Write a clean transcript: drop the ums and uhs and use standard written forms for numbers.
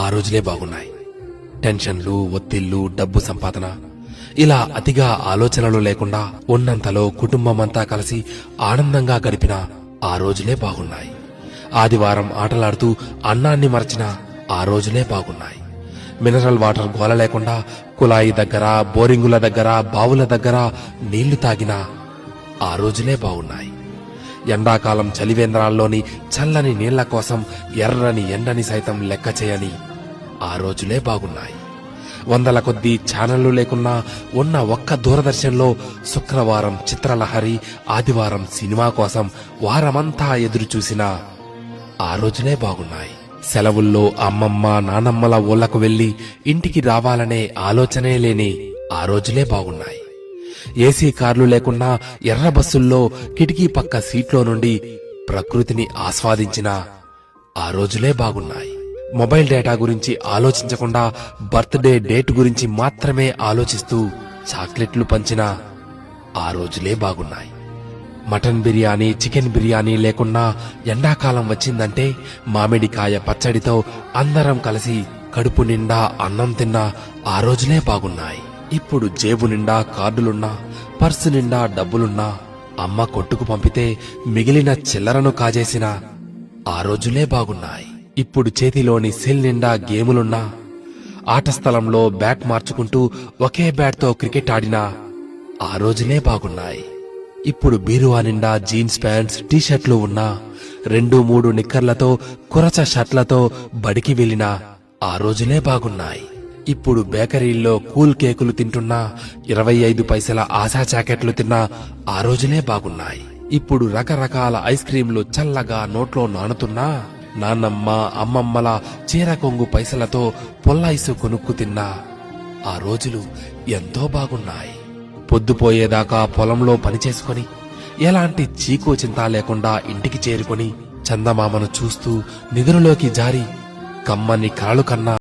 ఆ రోజులే బాగున్నాయి. టెన్షన్లు, ఒత్తిళ్లు, డబ్బు సంపాదన ఇలా అతిగా ఆలోచనలు లేకుండా ఉన్నంతలో కుటుంబమంతా కలిసి ఆనందంగా గడిపిన ఆ రోజులే బాగున్నాయి. ఆదివారం ఆటలాడుతూ అన్నాన్ని మరచిన ఆ రోజులే బాగున్నాయి. మినరల్ వాటర్ గోల లేకుండా కుళాయి దగ్గర, బోరింగుల దగ్గర, బావుల దగ్గర నీళ్లు తాగిన ఆ రోజులే బాగున్నాయి. ఎండాకాలం చలివేంద్రాల్లోని చల్లని నీళ్ల కోసం ఎర్రని ఎండని సైతం లెక్క చేయని ఆ రోజులే బాగున్నాయి. వందల కొద్దీ ఛానళ్లు లేకున్నా ఉన్న ఒక్క దూరదర్శన్లో శుక్రవారం చిత్రలహరి, ఆదివారం సినిమా కోసం వారమంతా ఎదురు చూసిన ఆ రోజులే బాగున్నాయి. సెలవుల్లో అమ్మమ్మ, నానమ్మల ఊళ్లకు వెళ్లి ఇంటికి రావాలనే ఆలోచనే లేని ఆ రోజులే బాగున్నాయి. ఏసీ కార్లు లేకున్నా ఎర్ర బస్సుల్లో కిటికీ పక్క సీట్లో నుండి ప్రకృతిని ఆస్వాదించిన ఆ రోజులే బాగున్నాయి. మొబైల్ డేటా గురించి ఆలోచించకుండా బర్త్డే డేట్ గురించి మాత్రమే ఆలోచిస్తూ చాక్లెట్లు పంచిన ఆ రోజులే బాగున్నాయి. మటన్ బిర్యానీ, చికెన్ బిర్యానీ లేకున్నా ఎండాకాలం వచ్చిందంటే మామిడికాయ పచ్చడితో అందరం కలిసి కడుపు నిండా అన్నం తిన్న ఆ రోజులే బాగున్నాయి. ఇప్పుడు జేబు నిండా కార్డులున్నా, పర్సు నిండా డబ్బులున్నా అమ్మ కొట్టుకు పంపితే మిగిలిన చిల్లరను కాజేసిన ఆ రోజులే బాగున్నాయి. ఇప్పుడు చేతిలోని సెల్ నిండా గేములున్నా, ఆట స్థలంలో బ్యాట్ మార్చుకుంటూ ఒకే బ్యాట్తో క్రికెట్ ఆడినా ఆ రోజులే బాగున్నాయి. ఇప్పుడు బీరువా నిండా జీన్స్ ప్యాంట్స్, టీషర్ట్లు ఉన్నా 2-3 నిక్కర్లతో, కురచ షర్ట్లతో బడికి వెళ్లిన ఆ రోజులే బాగున్నాయి. ఇప్పుడు బేకరీల్లో కూల్ కేకులు తింటున్నా, 25 పైసల ఆశా జాకెట్లు తిన్నా ఆ రోజులే బాగున్నాయి. ఇప్పుడు రకరకాల ఐస్ క్రీంలు చల్లగా నోట్లో నానుతున్నా, నాన్నమ్మ, అమ్మమ్మల చీర కొంగు పైసలతో పొల్లైసు కొనుక్కు తిన్నా ఆ రోజులు ఎంతో బాగున్నాయి. పొద్దుపోయేదాకా పొలంలో పనిచేసుకొని ఎలాంటి చీకు చింత లేకుండా ఇంటికి చేరుకొని చందమామను చూస్తూ నిద్రలోకి జారి కమ్మని కలలు కన్నా